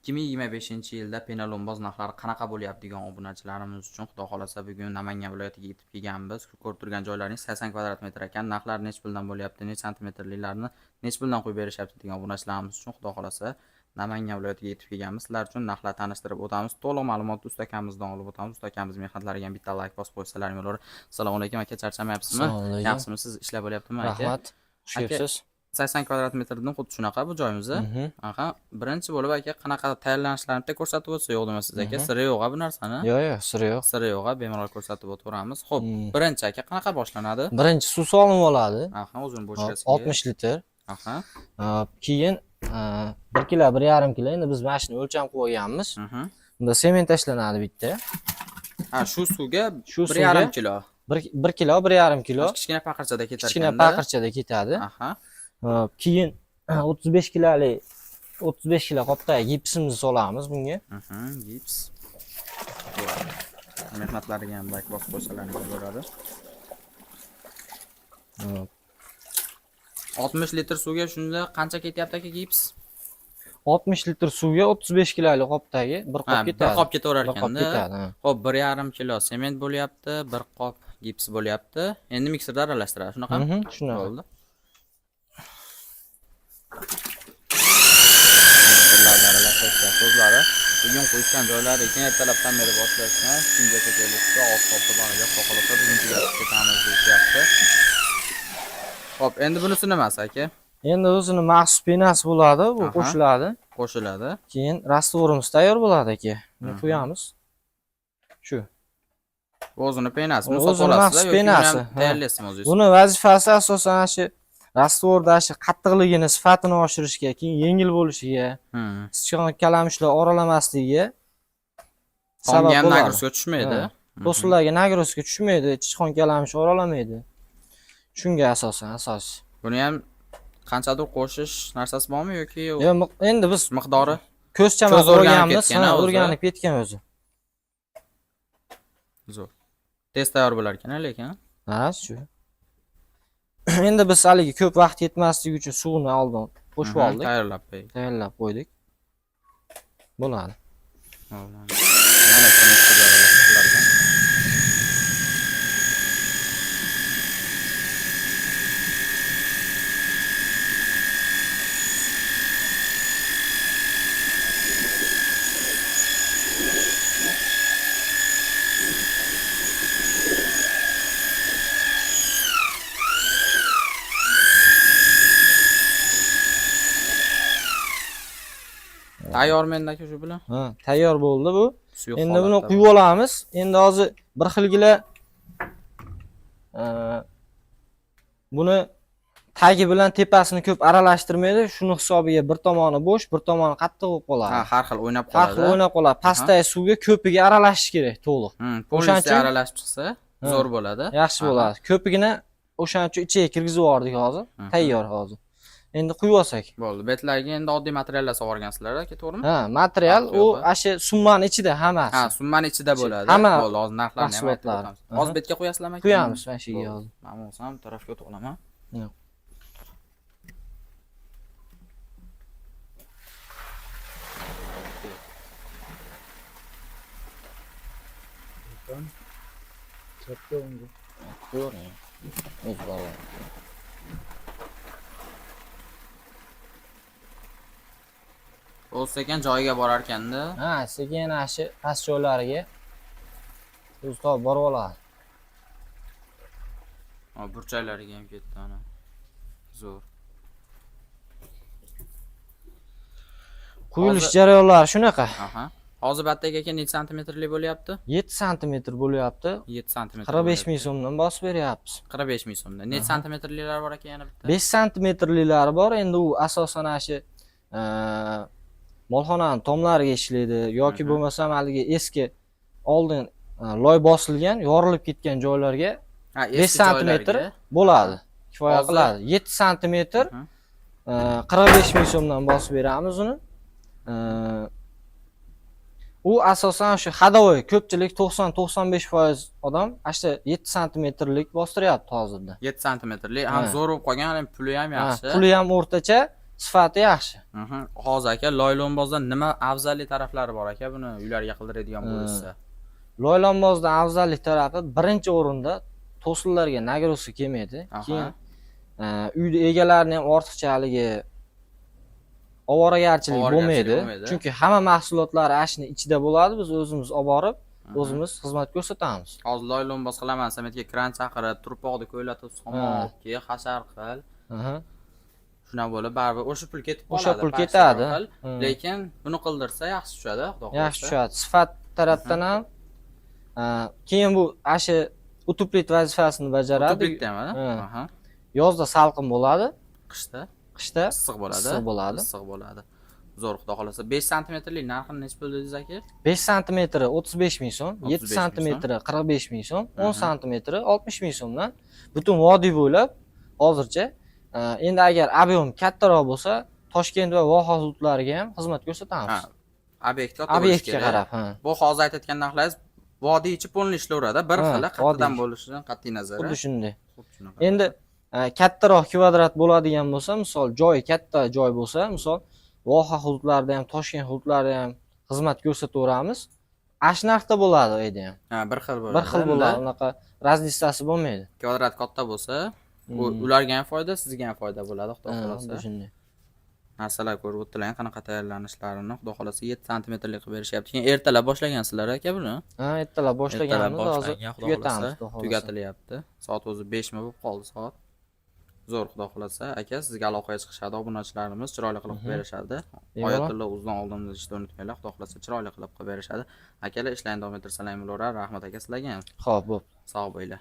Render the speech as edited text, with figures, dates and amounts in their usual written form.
2025-yilda penalonboz narxlari qanaqa bo'lyapti degan obunachilarimiz uchun xudo xolasa bugun Namangan viloyatiga yetib kelganmiz. Ko'rib turgan joylaringiz 80 kvadrat metr ekan. Narxlar nech puldan bo'lyapti, nech santimetrliklarni nech puldan qo'yib berishyapti degan obunachilarimiz uchun xudo xolasa Namangan viloyatiga yetib kelganmiz. Sizlar uchun narxlar tanishtirib o'tamiz. To'liq ma'lumotni ustakamizdan olib o'tamiz. Ustakamiz mehnatlariga ham bitta like bosib qo'ysalaring bo'lar. Assalomu alaykum aka, charchamayapsizmi? Yaxshimisiz? Ishlab bo'lyaptimi aka? Rahmat. Xushsiz. 80 kvadrat metrdan xuddi shunaqa bu joyimiz. Aha, birinchi bo'lib aka qanaqa tayyorlanishlarini bitta ko'rsatib o'tsa yo'q demasiz aka. Siri yo'q bu narsani. Yo'q, siri yo'q. Siri yo'q, bemalol ko'rsatib o'tamiz. Xo'p, birinchi aka qanaqa boshlanadi? Birinchi suv solinib oladi. Aha, o'zini boshqasiga. 60 litr. Aha. Keyin 1 kilo, 1,5 kilo. Endi biz mana shuni o'lcham qo'yganmiz. Bunda sement tashlanadi bitta. Ha, shu suvga 1,5 kilo. 1 kilo, 1,5 kilo. Kichkina paqirchada ketar ekan. Kichkina paqirchada ketadi. Aha. Keyin 35 kilolik 35 kilo qopdagi gipsimizni solamiz bunga. Gips. Mehnatlariga ham like bosib qo'ysalaringiz bo'ladi. 60 litr suvga shunda qancha ketyapti aka gips? 60 litr suvga 35 kilolik qopdagi bir qop ketadi. Bir qop ketaverar ekanda. Xo'p, 1,5 kilo sement bo'lyapti, bir qop gips bo'lyapti. Endi mikserda aralashtiramiz, shunaqami? Shunaqa bo'ldi. So'zlari bugun qo'yishgan joylari ekan, ertalabdan beri boshlashgan, kungacha kelishdi, oq-oqda boriga qoqilibdi, bugun tugatib ketamiz deyapti. Xo'p, endi bunisi nimasi aka? Endi o'zini maxsus penasi bo'ladi, bu qo'shiladi. Qo'shiladi. Keyin rastvorimiz tayyor bo'ladi aka. Buni qo'yamiz. Shu. O'zini penasi, buni sotib olasizlar yoki tayyorlaysizmi o'zingiz? Buni vazifasi asosan shu rastvorda shu qattiqligini, sifatini oshirishga, keyin yengil bo'lishiga, sichqon kalamushlar oralamasligiga sabab bo'ladi. Nagruzga tushmaydi. Po'stlarga nagruzga tushmaydi, sichqon kalamush oralamaydi. Shunga asosan asos. Buni ham qanchadir qo'shish narsasi bormi yoki yo'q? Yo'q, endi biz miqdori ko'zchama o'rganamiz, o'rganib ketgan o'zi. Zo'r. Tez tayyor bo'lar ekan, lekin. Ha, shu. Endi biz haligi ko'p vaqt yetmasligi uchun suvni oldin qo'shib oldik. Tayyorlab qo'ydik. Bo'ladi. Tayyormi endi aka shu bilan? Ha, tayyor bo'ldi bu. Endi buni quyib olamiz. Endi hozir bir xilgina buni tagi bilan tepasini ko'p aralashtirmaydi. Shuni hisobiga bir tomoni bo'sh, bir tomoni qattiq bo'lib qoladi. Ha, har xil o'ynab qoladi. Har xil o'ynab qoladi. Pastdagi suvga ko'piga aralashish kerak to'liq. O'shancha aralashib chiqsa zo'r bo'ladi. Yaxshi bo'ladi. Ko'pigina o'shaning uchun ichiga kirgizib yubordik hozir. Tayyor hozir. Endi quyib olsak. Bo'ldi. Betlarga endi oddiy materiallar solgansizlar aka, to'g'rimi? Ha, material u asha summani ichida hammasi. Ha, summani ichida bo'ladi. Bo'ldi, hozir narxlarni ham aytib o'tamiz. Hozir betga qo'yasizlarmi aka? Qo'yamiz mana shu yerga hozir. Men bo'lsam tarafga o'tib olaman. Yo'q. Chapga unga. Qo'ying. O'zi bor. U sekin joyiga borar ekanda. Ha, sekin ashi past joylariga o'zi topib borib oladi. Ha, burchaklariga ham ketdi ana. Zo'r. Quyilish jarayonlari shunaqa. Aha. Hozir batdagi aka necha santimetrlik bo'lyapti? 7 santimetr bo'lyapti. 7 santimetr. 45 ming so'mdan bosib beryapmiz. 45 ming so'mdan. Necha santimetrliklar bor ekan yana bitta? 5 santimetrliklari bor. Endi u asosan ashi molxonaning tomlariga ishlaydi yoki bo'lmasam haligi eski oldin loy bosilgan, yorilib ketgan joylarga 5 santimetr bo'ladi. Kifoya qiladi. 7 santimetr 45 ming so'mdan bosib beramiz uni. U asosan shu hadovoy ko'pchilik 90-95% odam ashta 7 santimetrlik bostiryapti hozirda. 7 santimetrlik ham zo'r bo'lib qolgan, ham puli ham yaxshi. Puli ham o'rtacha, sifati yaxshi. Hozir aka loylonbozdan nima afzallik taraflari bor aka buni uylarga qildiradigan bo'lsa? Loylonbozdan afzallik tarafi birinchi o'rinda to'sinlarga nagruzi kelmaydi. Keyin uyda egalarining ham ortiqchaligi ovoragarchilik bo'lmaydi. Chunki hamma mahsulotlar ashni ichida bo'ladi. Biz o'zimiz olib borib, o'zimiz xizmat ko'rsatamiz. Hozir loylonboz qilaman, sametga kran chaqirib, turpoqni ko'ylatib, somoq, hashar qil. Shuna bo'lib, baribir o'sha pul ketib qoladi. O'sha pul ketadi. Lekin buni qildirsa yaxshi tushadi, xudo xohlasa. Yaxshi tushadi. Sifat tarafdan ham keyin bu ashi utuplit vazifasini bajaradi. Utuplit Yozda salqin bo'ladi, qishda issiq bo'ladi. Zo'r, xudo xohlasa. 5 santimetrlik narxini necha pul dedingiz aka? 5 santimetri 35 ming so'm, 7 santimetri 45 ming so'm, 10 santimetri 60 ming so'mdan butun vodiy bo'ylab hozircha. Endi agar ob'yem kattaroq bo'lsa, Toshkent va voha hududlariga ham xizmat ko'rsatamiz. Obyektga qarab, Bu hozir aytayotgan narxlaringiz vodiy ichi polni ishlayveradi, bir xil qattiqdan bo'lishidan qat'iy nazar. Xuddi shunday. Endi kattaroq kvadrat bo'ladigan bo'lsa, misol joyi katta joy bo'lsa, misol voha hududlarida ham, Toshkent hududlarida ham xizmat ko'rsataveramiz. Ash narxda bo'ladi u yerda ham. Bir xil bo'ladi. Bir xil bo'ladi, unaqa razlitsasi bo'lmaydi. Kvadrat katta bo'lsa, ularga ham foyda, sizga ham foyda bo'ladi, xudo xolasa. Shunday. Narsalar ko'rib o'tdilar, qanaqa tayyorlanishlarini, xudo xolasa 7 santimetrlik qilib berishyapti. Keyin ertalab boshlagansizlar aka buni? Ertalab boshlaganmiz, hozir tugatamiz. Tugatilyapti. Soat o'zi 5 mi bo'lib qoldi soat. Zo'r, xudo xolasa aka sizga aloqaga chiqishadi, obunachilarimiz chiroyli qilib berishadi. Oyatullo uzdan oldingiz ishni unutmanglar, xudo xolasa chiroyli qilib berishadi. Akalar ishlarini davom ettirsalar bo'laveradi. Rahmat aka sizlarga ham. Xo'p, bo'p. Sog' bo'linglar.